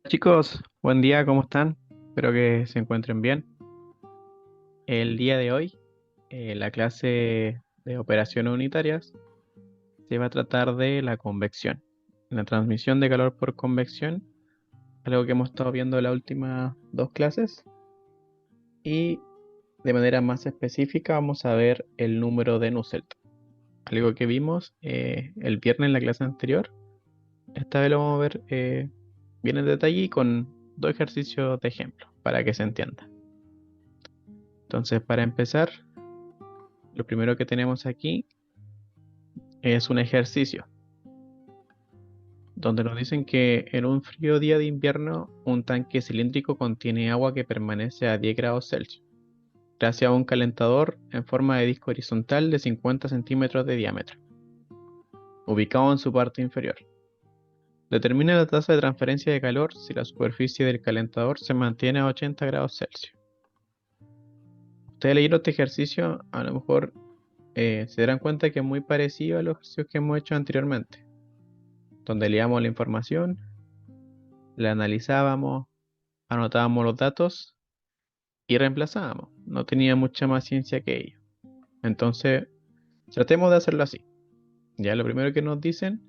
Chicos, buen día, ¿cómo están? Espero que se encuentren bien. El día de hoy, la clase de operaciones unitarias se va a tratar de la convección, la transmisión de calor por convección, algo que hemos estado viendo en las últimas dos clases, y de manera más específica vamos a ver el número de Nusselt, algo que vimos el viernes en la clase anterior. Esta vez lo vamos a ver bien en detalle y con dos ejercicios de ejemplo para que se entienda. Entonces, para empezar, lo primero que tenemos aquí es un ejercicio donde nos dicen que en un frío día de invierno un tanque cilíndrico contiene agua que permanece a 10 grados Celsius, gracias a un calentador en forma de disco horizontal de 50 centímetros de diámetro, ubicado en su parte inferior. Determina la tasa de transferencia de calor si la superficie del calentador se mantiene a 80 grados Celsius. Ustedes leyeron este ejercicio, a lo mejor se darán cuenta que es muy parecido a los ejercicios que hemos hecho anteriormente, donde leíamos la información, la analizábamos, anotábamos los datos y reemplazábamos. No tenía mucha más ciencia que ello. Entonces, tratemos de hacerlo así. Ya lo primero que nos dicen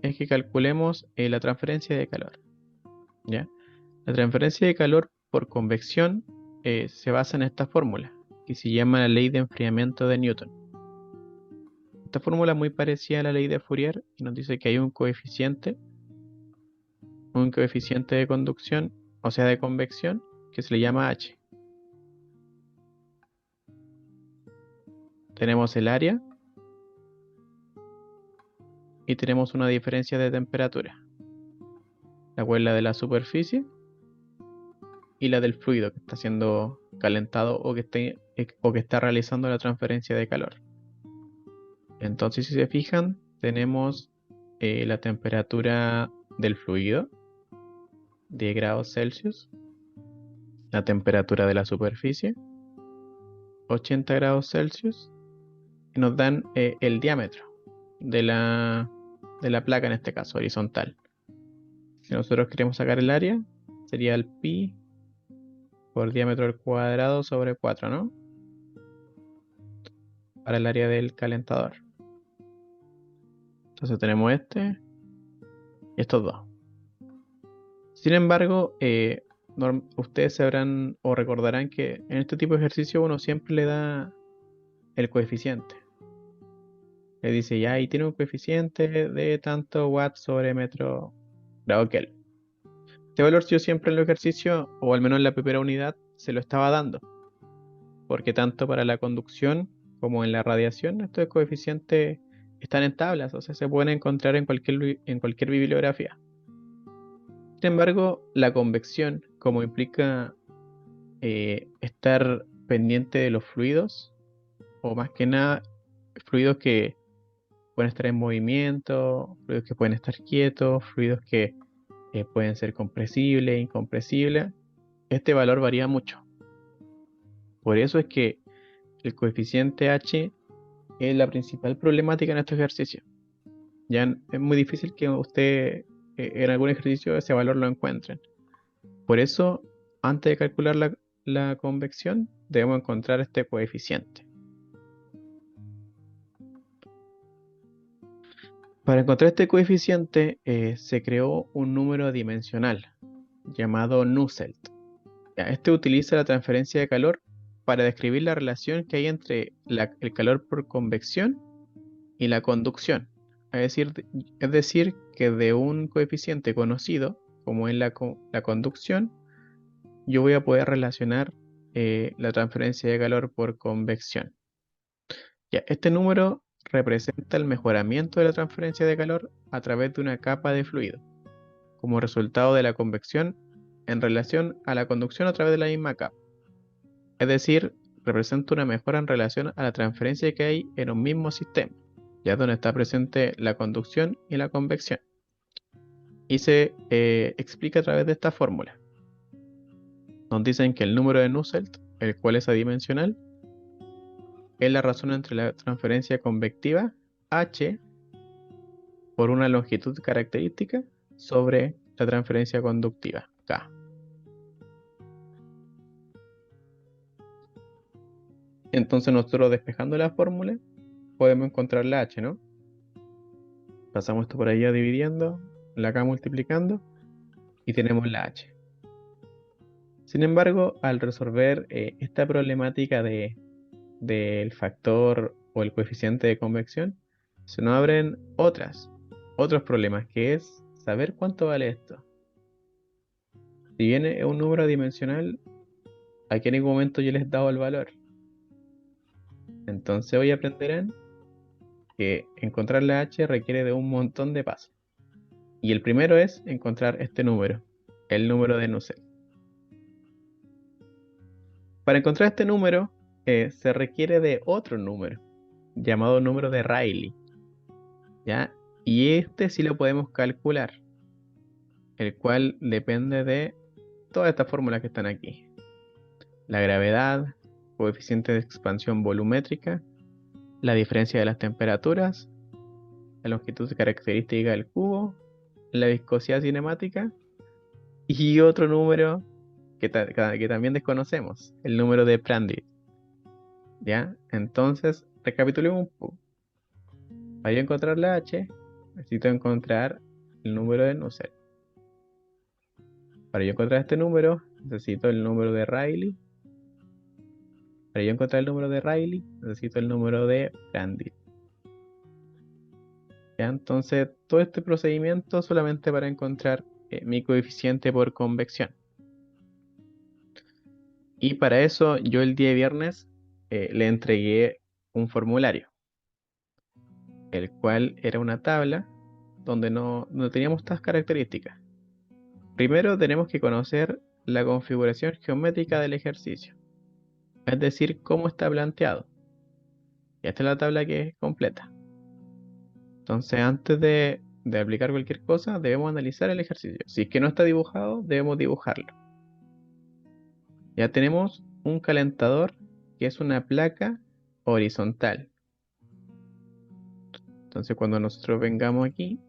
es que calculemos la transferencia de calor. ¿Ya? La transferencia de calor por convección se basa en esta fórmula, que se llama la ley de enfriamiento de Newton. Esta fórmula es muy parecida a la ley de Fourier y nos dice que hay un coeficiente de conducción, o sea, de convección, que se le llama H. Tenemos el área y tenemos una diferencia de temperatura, la cual es la de la superficie y la del fluido que está siendo calentado o que está realizando la transferencia de calor. Entonces, si se fijan, tenemos la temperatura del fluido, 10 grados Celsius, la temperatura de la superficie, 80 grados Celsius, y nos dan el diámetro de la placa, en este caso horizontal. Si nosotros queremos sacar el área, sería el pi por diámetro al cuadrado sobre 4, ¿no? Para el área del calentador. Entonces tenemos este y estos dos. Sin embargo, ustedes sabrán o recordarán que en este tipo de ejercicio uno siempre le da el coeficiente. Le dice, ya, y tiene un coeficiente de tanto watts sobre metro grado Kelvin. Este valor yo siempre en el ejercicio, o al menos en la primera unidad, se lo estaba dando, porque tanto para la conducción como en la radiación, estos coeficientes están en tablas, o sea, se pueden encontrar en cualquier bibliografía. Sin embargo, la convección, como implica estar pendiente de los fluidos, o más que nada, fluidos que pueden estar en movimiento, fluidos que pueden estar quietos, fluidos que pueden ser compresibles, incompresibles, este valor varía mucho. Por eso es que el coeficiente H es la principal problemática en estos ejercicios. Es muy difícil que usted en algún ejercicio ese valor lo encuentren. Por eso, antes de calcular la convección, debemos encontrar este coeficiente. Para encontrar este coeficiente se creó un número dimensional llamado Nusselt. Este utiliza la transferencia de calor para describir la relación que hay entre el calor por convección y la conducción. Es decir, que de un coeficiente conocido, como es la conducción, yo voy a poder relacionar la transferencia de calor por convección. Este número representa el mejoramiento de la transferencia de calor a través de una capa de fluido, como resultado de la convección en relación a la conducción a través de la misma capa. Es decir, representa una mejora en relación a la transferencia que hay en un mismo sistema, ya donde está presente la conducción y la convección. Y se explica a través de esta fórmula. Nos dicen que el número de Nusselt, el cual es adimensional, es la razón entre la transferencia convectiva H por una longitud característica sobre la transferencia conductiva, K. Entonces nosotros despejando la fórmula podemos encontrar la H, ¿no? Pasamos esto por allá dividiendo, la K multiplicando y tenemos la H. Sin embargo, al resolver esta problemática del factor o el coeficiente de convección, se nos abren otros problemas, que es saber cuánto vale esto. Si bien es un número dimensional, aquí en ningún momento yo les he dado el valor. Entonces hoy aprenderán que encontrar la H requiere de un montón de pasos. Y el primero es encontrar este número, el número de Nusselt. Para encontrar este número, se requiere de otro número, llamado número de Rayleigh, ¿ya? Y este sí lo podemos calcular, el cual depende de todas estas fórmulas que están aquí. La gravedad, coeficiente de expansión volumétrica, la diferencia de las temperaturas, la longitud característica del cubo, la viscosidad cinemática y otro número que también desconocemos, el número de Prandtl. ¿Ya? Entonces, recapitulemos un poco. Para yo encontrar la H, necesito encontrar el número de Nusselt. Para yo encontrar este número, necesito el número de Rayleigh. Para yo encontrar el número de Rayleigh, necesito el número de Prandtl. ¿Ya? Entonces, todo este procedimiento solamente para encontrar mi coeficiente por convección. Y para eso, yo el día viernes le entregué un formulario, el cual era una tabla donde no teníamos estas características. Primero tenemos que conocer la configuración geométrica del ejercicio, es decir, cómo está planteado. Y esta es la tabla que es completa. Entonces, antes de aplicar cualquier cosa, debemos analizar el ejercicio. Si es que no está dibujado, debemos dibujarlo. Ya tenemos un calentador que es una placa horizontal. Entonces, cuando nosotros vengamos aquí,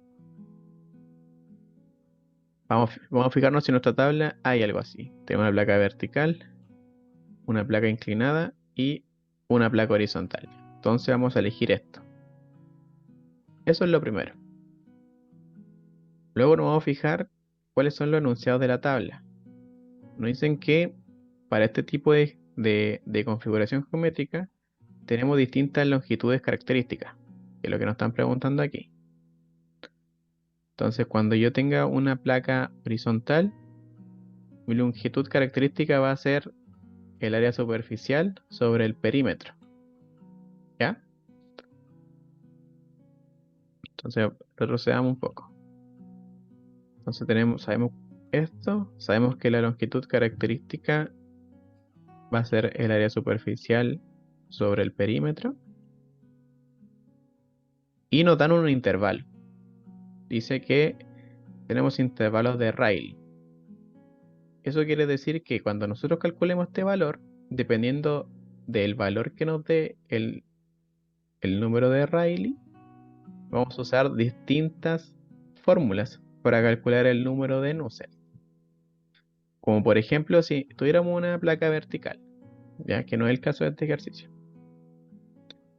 vamos a fijarnos si en nuestra tabla hay algo así. Tenemos una placa vertical, una placa inclinada y una placa horizontal. Entonces vamos a elegir esto. Eso es lo primero. Luego nos vamos a fijar cuáles son los enunciados de la tabla. Nos dicen que para este tipo de configuración geométrica tenemos distintas longitudes características, que es lo que nos están preguntando aquí. Entonces, cuando yo tenga una placa horizontal, mi longitud característica va a ser el área superficial sobre el perímetro. ¿Ya? Entonces, retrocedamos un poco. Entonces sabemos esto, sabemos que la longitud característica va a ser el área superficial sobre el perímetro. Y nos dan un intervalo. Dice que tenemos intervalos de Rayleigh. Eso quiere decir que cuando nosotros calculemos este valor, dependiendo del valor que nos dé el número de Rayleigh, vamos a usar distintas fórmulas para calcular el número de Nusselt. Como por ejemplo, si tuviéramos una placa vertical, ya que no es el caso de este ejercicio,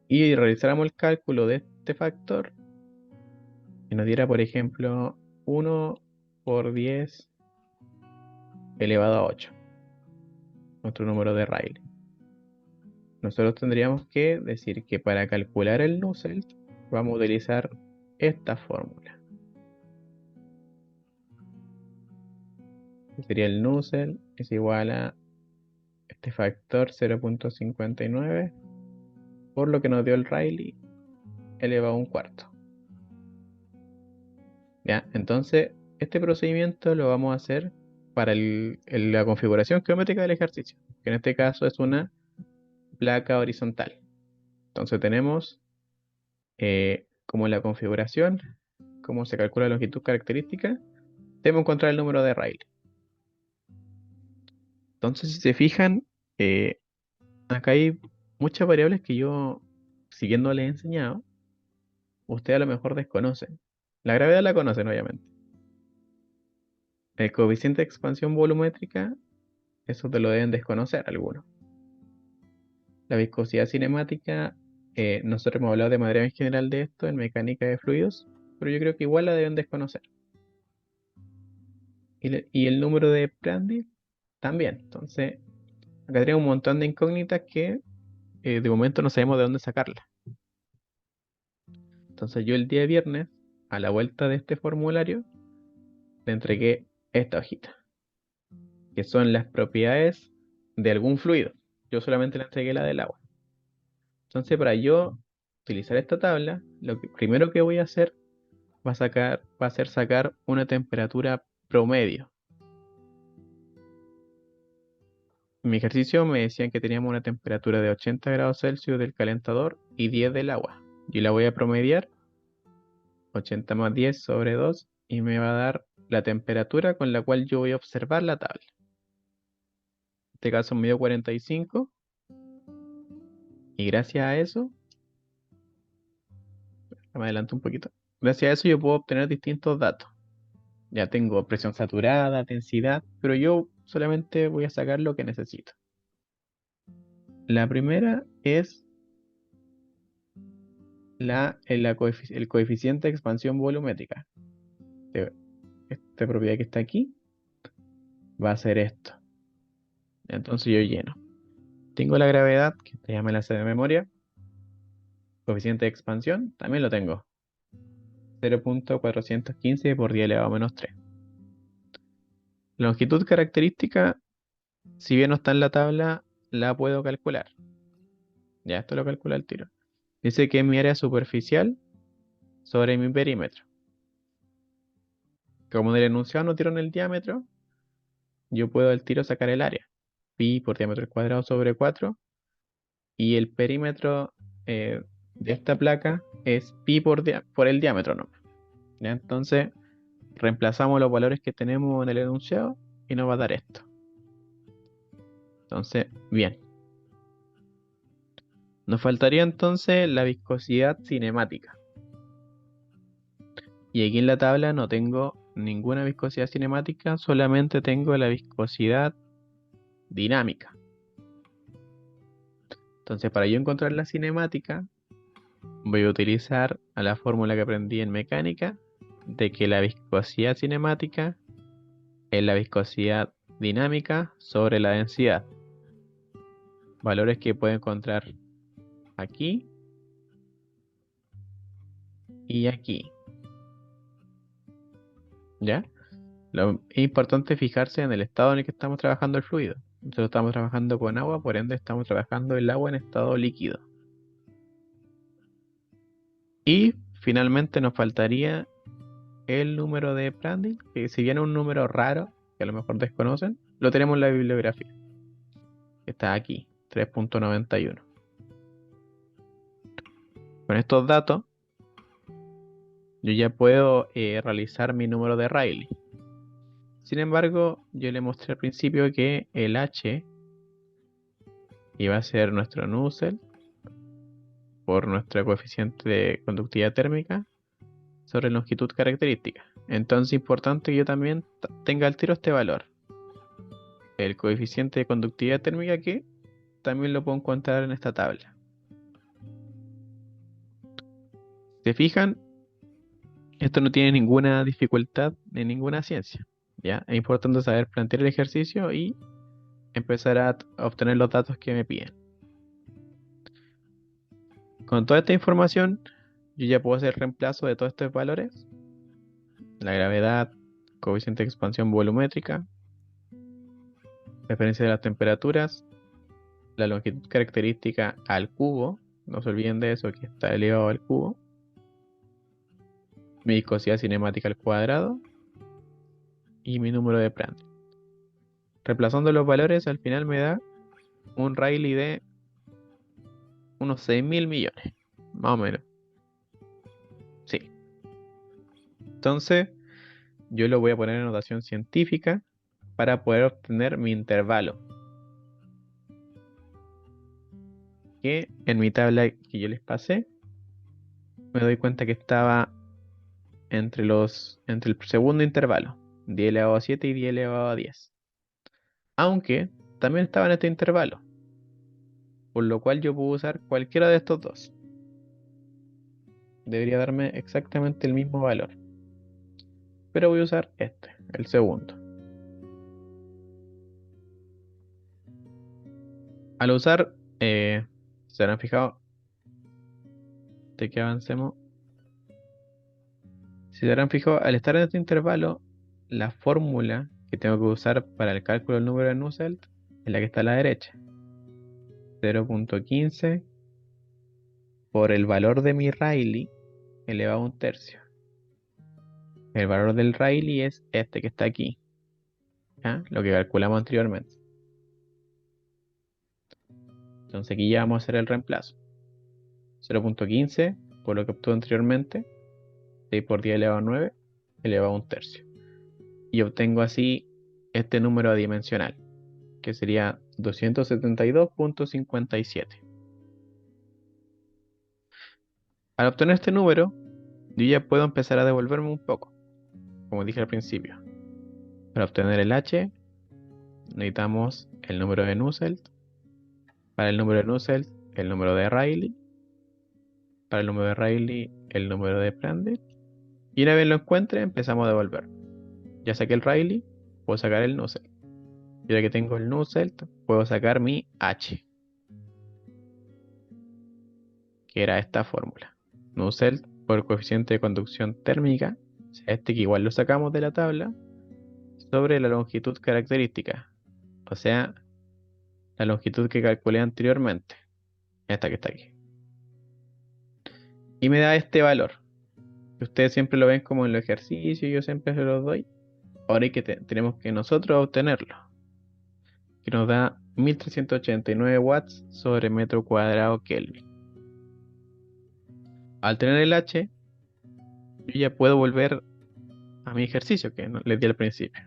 y realizáramos el cálculo de este factor, y nos diera, por ejemplo, 1 por 10 elevado a 8, nuestro número de Rayleigh. Nosotros tendríamos que decir que para calcular el Nusselt vamos a utilizar esta fórmula. Que sería el Nusselt es igual a este factor 0.59 por lo que nos dio el Rayleigh elevado a un cuarto. ¿Ya? Entonces, este procedimiento lo vamos a hacer para la configuración geométrica del ejercicio, que en este caso es una placa horizontal. Entonces tenemos como la configuración, cómo se calcula la longitud característica, debemos encontrar el número de Rayleigh. Entonces, si se fijan, eh, acá hay muchas variables que yo, siguiendo les he enseñado, ustedes a lo mejor desconocen. La gravedad la conocen, obviamente. El coeficiente de expansión volumétrica, eso te lo deben desconocer algunos. La viscosidad cinemática, nosotros hemos hablado de manera en general de esto en mecánica de fluidos, pero yo creo que igual la deben desconocer. Y el número de Prandtl también. Entonces, acá tenemos un montón de incógnitas que de momento no sabemos de dónde sacarlas. Entonces yo el día viernes, a la vuelta de este formulario, le entregué esta hojita, que son las propiedades de algún fluido. Yo solamente le entregué la del agua. Entonces, para yo utilizar esta tabla, lo primero que voy a hacer va a ser sacar una temperatura promedio. En mi ejercicio me decían que teníamos una temperatura de 80 grados Celsius del calentador y 10 del agua. Yo la voy a promediar, 80 más 10 sobre 2, y me va a dar la temperatura con la cual yo voy a observar la tabla. En este caso me dio 45, y gracias a eso, me adelanto un poquito, gracias a eso yo puedo obtener distintos datos. Ya tengo presión saturada, densidad, pero yo solamente voy a sacar lo que necesito. La primera es el coeficiente de expansión volumétrica. Esta propiedad que está aquí va a ser esto. Entonces yo lleno. Tengo la gravedad, que esta ya me la sé de memoria. Coeficiente de expansión, también lo tengo. 0.415 por 10 elevado a menos 3. Longitud característica, si bien no está en la tabla, la puedo calcular. Ya, esto lo calcula al tiro. Dice que es mi área superficial sobre mi perímetro. Como en el enunciado no dieron el diámetro, yo puedo al tiro sacar el área. Pi por diámetro al cuadrado sobre 4. Y el perímetro de esta placa es pi por el diámetro nomás. ¿Ya? Entonces, reemplazamos los valores que tenemos en el enunciado y nos va a dar esto. Entonces, bien. Nos faltaría entonces la viscosidad cinemática. Y aquí en la tabla no tengo ninguna viscosidad cinemática, solamente tengo la viscosidad dinámica. Entonces, para yo encontrar la cinemática, voy a utilizar a la fórmula que aprendí en mecánica, de que la viscosidad cinemática es la viscosidad dinámica sobre la densidad. Valores que puedo encontrar aquí y aquí. ¿Ya? Es importante fijarse en el estado en el que estamos trabajando el fluido. Nosotros estamos trabajando con agua, por ende estamos trabajando el agua en estado líquido. Y finalmente nos faltaría el número de Prandtl, que si bien es un número raro, que a lo mejor desconocen, lo tenemos en la bibliografía. Está aquí, 3.91. Con estos datos, yo ya puedo realizar mi número de Rayleigh. Sin embargo, yo le mostré al principio que el H iba a ser nuestro Nusselt por nuestro coeficiente de conductividad térmica sobre longitud característica. Entonces es importante que yo también tenga al tiro este valor. El coeficiente de conductividad térmica, que también lo puedo encontrar en esta tabla. ¿Se fijan? Esto no tiene ninguna dificultad en ninguna ciencia. ¿Ya? Es importante saber plantear el ejercicio y empezar a obtener los datos que me piden. Con toda esta información, yo ya puedo hacer reemplazo de todos estos valores. La gravedad, coeficiente de expansión volumétrica, referencia de las temperaturas, la longitud característica al cubo, no se olviden de eso, que está elevado al cubo, mi viscosidad cinemática al cuadrado y mi número de Prandtl. Reemplazando los valores, al final me da un Rayleigh de unos 6.000 millones, más o menos. Sí. Entonces, yo lo voy a poner en notación científica para poder obtener mi intervalo. Que en mi tabla que yo les pasé, me doy cuenta que estaba entre el segundo intervalo. 10 elevado a 7 y 10 elevado a 10. Aunque también estaba en este intervalo, por lo cual yo puedo usar cualquiera de estos dos. Debería darme exactamente el mismo valor. Pero voy a usar este, el segundo. Al usar, se habrán fijado, de que avancemos. Si se habrán fijado, al estar en este intervalo, la fórmula que tengo que usar para el cálculo del número de Nusselt es la que está a la derecha. 0.15 por el valor de mi Rayleigh elevado a un tercio. El valor del Rayleigh es este que está aquí, ¿ya? Lo que calculamos anteriormente. Entonces aquí ya vamos a hacer el reemplazo. 0.15 por lo que obtuve anteriormente, 6 por 10 elevado a 9 elevado a un tercio. Y obtengo así este número adimensional, que sería 272.57. Al obtener este número, yo ya puedo empezar a devolverme un poco, como dije al principio. Para obtener el h, necesitamos el número de Nusselt. Para el número de Nusselt, el número de Rayleigh. Para el número de Rayleigh, el número de Prandtl. Y una vez lo encuentre, empezamos a devolver. Ya saqué el Rayleigh, puedo sacar el Nusselt. Y ahora que tengo el Nusselt, puedo sacar mi h, que era esta fórmula. Nusselt por coeficiente de conducción térmica, o sea, este que igual lo sacamos de la tabla, sobre la longitud característica, o sea, la longitud que calculé anteriormente, esta que está aquí. Y me da este valor, que ustedes siempre lo ven como en los ejercicios, yo siempre se los doy. Ahora hay que tenemos que nosotros obtenerlo, que nos da 1389 watts sobre metro cuadrado Kelvin. Al tener el H, yo ya puedo volver a mi ejercicio que les di al principio.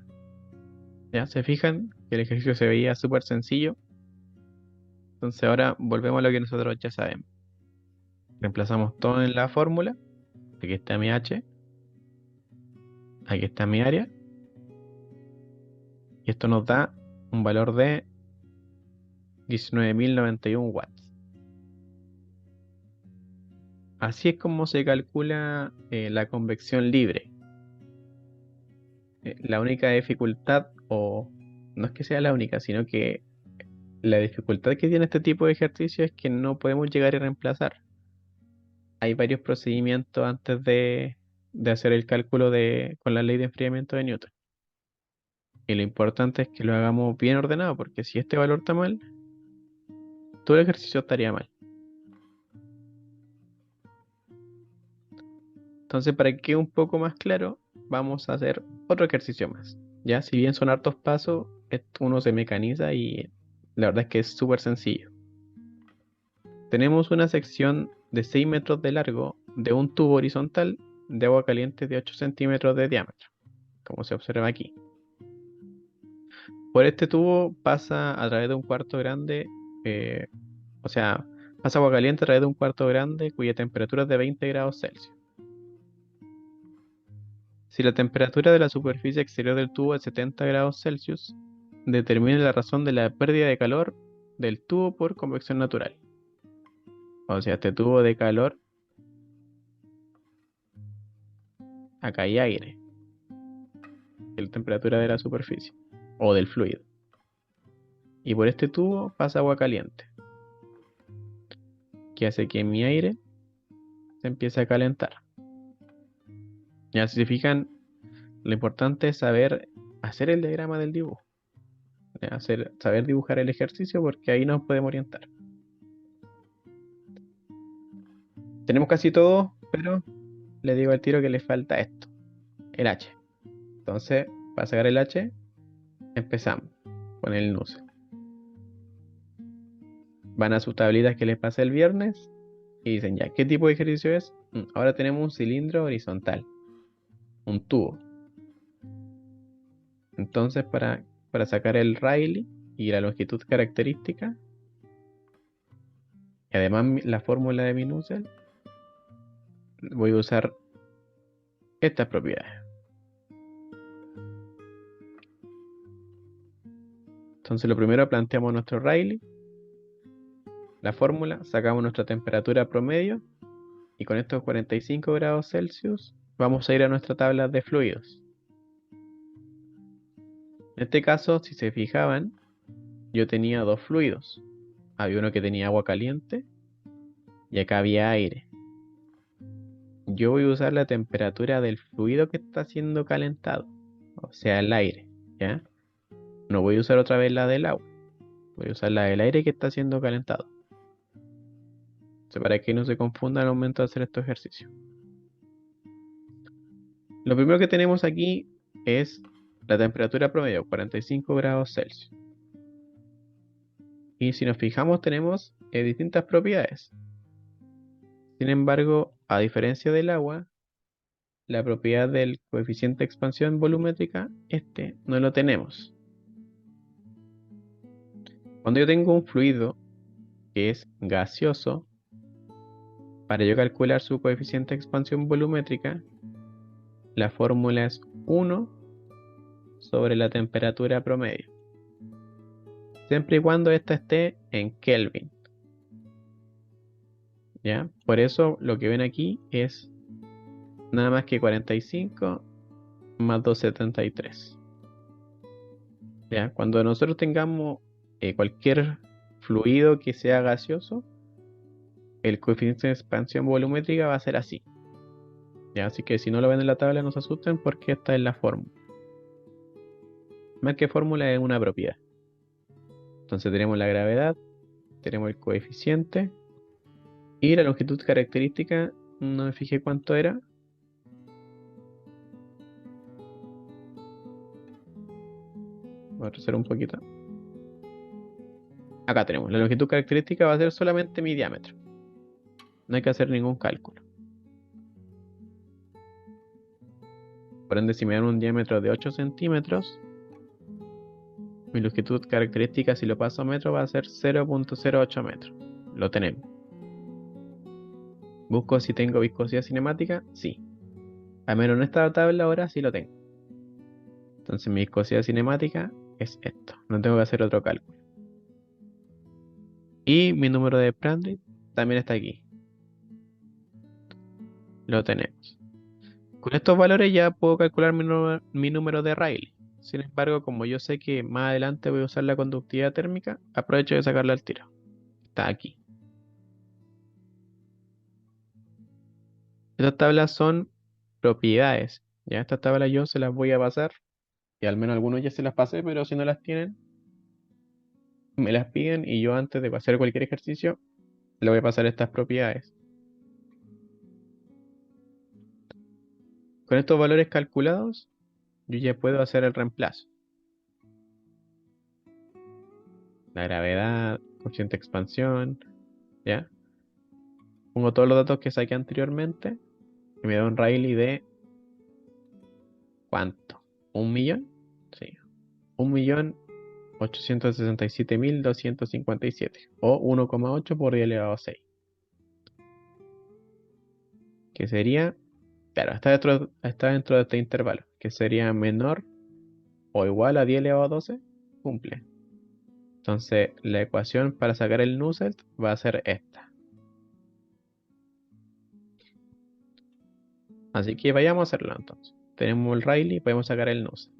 ¿Ya? ¿Se fijan que el ejercicio se veía súper sencillo? Entonces ahora volvemos a lo que nosotros ya sabemos. Reemplazamos todo en la fórmula. Aquí está mi H, aquí está mi área. Y esto nos da un valor de 19.091 watts. Así es como se calcula la convección libre. La única dificultad, o no es que sea la única, sino que la dificultad que tiene este tipo de ejercicio es que no podemos llegar a reemplazar. Hay varios procedimientos antes de hacer el cálculo con la ley de enfriamiento de Newton. Y lo importante es que lo hagamos bien ordenado, porque si este valor está mal, todo el ejercicio estaría mal. Entonces, para que quede un poco más claro, vamos a hacer otro ejercicio más. Ya, si bien son hartos pasos, uno se mecaniza y la verdad es que es súper sencillo. Tenemos una sección de 6 metros de largo de un tubo horizontal de agua caliente de 8 centímetros de diámetro, como se observa aquí. Por este tubo pasa a través de un cuarto grande, eh, o sea, pasa agua caliente a través de un cuarto grande cuya temperatura es de 20 grados Celsius. Si la temperatura de la superficie exterior del tubo es 70 grados Celsius, determine la razón de la pérdida de calor del tubo por convección natural. O sea, este tubo de calor, acá hay aire, que es la temperatura de la superficie o del fluido. Y por este tubo pasa agua caliente, que hace que mi aire se empiece a calentar. Ya si se fijan, lo importante es saber hacer el diagrama del dibujo, saber dibujar el ejercicio porque ahí nos podemos orientar. Tenemos casi todo, pero le digo al tiro que le falta esto, el H. Entonces, para sacar el H, empezamos con el nuce. Van a sus tablitas que les pasé el viernes y dicen ya, ¿qué tipo de ejercicio es? Ahora tenemos un cilindro horizontal, un tubo. Entonces, para sacar el Rayleigh y la longitud característica, y además la fórmula de mi Nusselt, voy a usar estas propiedades. Entonces lo primero planteamos nuestro Rayleigh, la fórmula, sacamos nuestra temperatura promedio y con estos 45 grados Celsius vamos a ir a nuestra tabla de fluidos. En este caso, si se fijaban, yo tenía dos fluidos. Había uno que tenía agua caliente y acá había aire. Yo voy a usar la temperatura del fluido que está siendo calentado, o sea, el aire, ¿ya? No voy a usar otra vez la del agua, voy a usar la del aire que está siendo calentado. O sea, para que no se confunda al momento de hacer estos ejercicios. Lo primero que tenemos aquí es la temperatura promedio, 45 grados Celsius. Y si nos fijamos, tenemos distintas propiedades. Sin embargo, a diferencia del agua, la propiedad del coeficiente de expansión volumétrica, este no lo tenemos. Cuando yo tengo un fluido que es gaseoso, para yo calcular su coeficiente de expansión volumétrica, la fórmula es 1 sobre la temperatura promedio, siempre y cuando ésta esté en Kelvin. ¿Ya? Por eso lo que ven aquí es nada más que 45 más 273. ¿Ya? Cuando nosotros tengamos cualquier fluido que sea gaseoso, el coeficiente de expansión volumétrica va a ser así. ¿Ya? Así que si no lo ven en la tabla no se asusten porque esta es la fórmula. Más que fórmula es una propiedad. Entonces tenemos la gravedad, tenemos el coeficiente y la longitud característica, no me fijé cuánto era. Voy a retroceder un poquito. Acá tenemos, la longitud característica va a ser solamente mi diámetro. No hay que hacer ningún cálculo. Por ende, si me dan un diámetro de 8 centímetros, mi longitud característica, si lo paso a metro, va a ser 0.08 metros. Lo tenemos. Busco si tengo viscosidad cinemática, sí. Al menos en esta tabla ahora sí lo tengo. Entonces mi viscosidad cinemática es esto. No tengo que hacer otro cálculo. Y mi número de Prandtl también está aquí. Lo tenemos. Con estos valores ya puedo calcular mi número de Rayleigh. Sin embargo, como yo sé que más adelante voy a usar la conductividad térmica, aprovecho de sacarla al tiro. Está aquí. Estas tablas son propiedades. Ya estas tablas yo se las voy a pasar. Y al menos algunos ya se las pasé, pero si no las tienen, me las piden y yo antes de hacer cualquier ejercicio, le voy a pasar estas propiedades. Con estos valores calculados, yo ya puedo hacer el reemplazo. La gravedad, coeficiente de expansión, ¿ya? Pongo todos los datos que saqué anteriormente y me da un Rayleigh de ¿cuánto? ¿Un millón? Sí. 1.867.257 o 1,8 por 10 elevado a 6. Que sería, claro, está dentro de este intervalo, que sería menor o igual a 10 elevado a 12, cumple. Entonces, la ecuación para sacar el Nusselt va a ser esta. Así que vayamos a hacerlo entonces. Tenemos el Rayleigh, podemos sacar el Nusselt.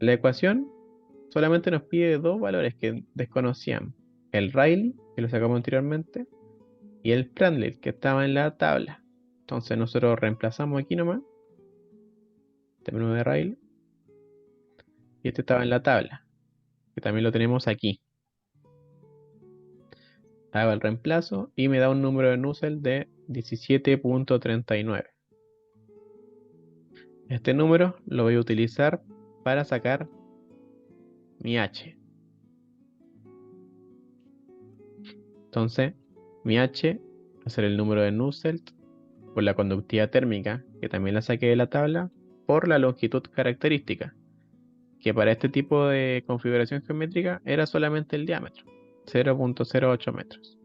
La ecuación solamente nos pide dos valores que desconocíamos. El Rayleigh, que lo sacamos anteriormente, y el Prandtl, que estaba en la tabla. Entonces nosotros reemplazamos aquí nomás. Término de Rayleigh. Y este estaba en la tabla, que también lo tenemos aquí. Hago el reemplazo y me da un número de Nusselt de 17.39. Este número lo voy a utilizar para sacar mi H. Entonces, mi H va a ser el número de Nusselt por la conductividad térmica, que también la saqué de la tabla, por la longitud característica, que para este tipo de configuración geométrica era solamente el diámetro, 0.08 metros.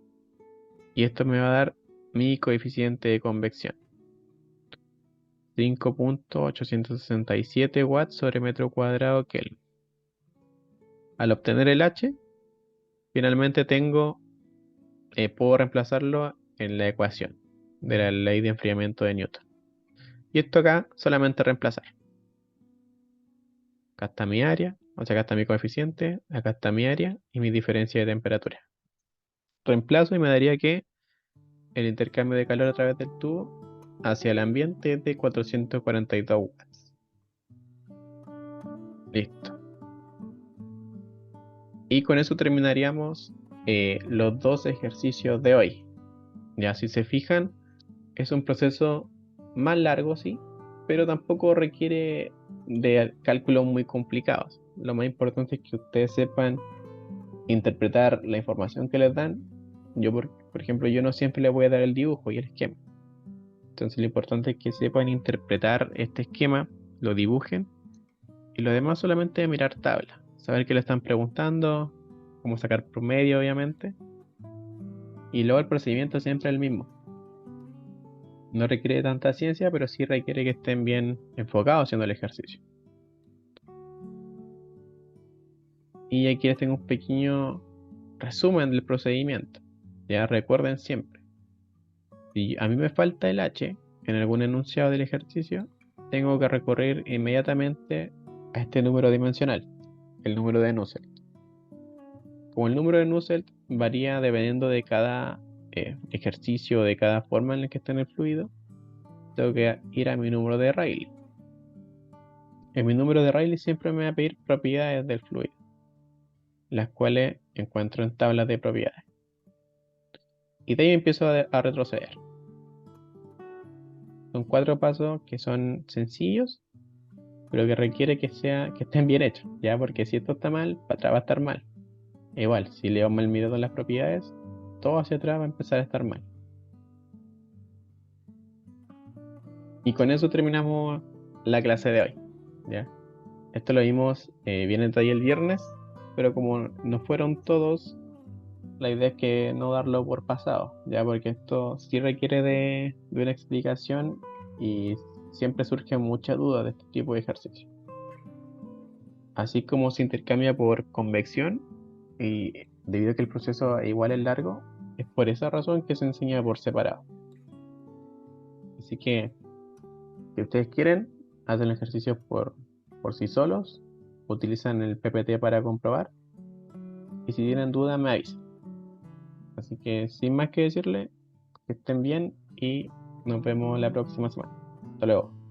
Y esto me va a dar mi coeficiente de convección, 5.867 watts sobre metro cuadrado Kelvin. Al obtener el H, finalmente puedo reemplazarlo en la ecuación de la ley de enfriamiento de Newton. Y esto acá, solamente reemplazar. Acá está mi área, o sea, acá está mi coeficiente, acá está mi área y mi diferencia de temperatura. Reemplazo y me daría que el intercambio de calor a través del tubo hacia el ambiente es de 442 watts. Listo. Y con eso terminaríamos los dos ejercicios de hoy. Ya si se fijan, es un proceso más largo, sí, pero tampoco requiere de cálculos muy complicados. Lo más importante es que ustedes sepan interpretar la información que les dan. Por ejemplo, yo no siempre les voy a dar el dibujo y el esquema. Entonces lo importante es que sepan interpretar este esquema, lo dibujen y lo demás solamente mirar tabla, saber qué le están preguntando, cómo sacar promedio, obviamente. Y luego el procedimiento siempre es el mismo. No requiere tanta ciencia, pero sí requiere que estén bien enfocados haciendo el ejercicio. Y aquí les tengo un pequeño resumen del procedimiento. Ya recuerden siempre, si a mí me falta el H en algún enunciado del ejercicio, tengo que recurrir inmediatamente a este número dimensional, el número de Nusselt. Como el número de Nusselt varía dependiendo de cada ejercicio, de cada forma en la que está en el fluido, tengo que ir a mi número de Rayleigh. En mi número de Rayleigh siempre me va a pedir propiedades del fluido, las cuales encuentro en tablas de propiedades. Y de ahí empiezo a retroceder. Son 4 pasos que son sencillos, pero que requiere que estén bien hechos, ¿ya? Porque si esto está mal, para atrás va a estar mal. Igual, si leo mal mirado las propiedades, todo hacia atrás va a empezar a estar mal. Y con eso terminamos la clase de hoy, ¿ya? Esto lo vimos bien en detalle el viernes, pero como no fueron todos, la idea es que no darlo por pasado, ¿ya? Porque esto sí requiere de una explicación y siempre surge mucha duda de este tipo de ejercicio. Así como se intercambia por convección, y debido a que el proceso igual es largo, es por esa razón que se enseña por separado. Así que, si ustedes quieren, hacen el ejercicio por sí solos, utilizan el PPT para comprobar, y si tienen duda me avisan. Así que, sin más que decirle, que estén bien y nos vemos la próxima semana. Hasta luego.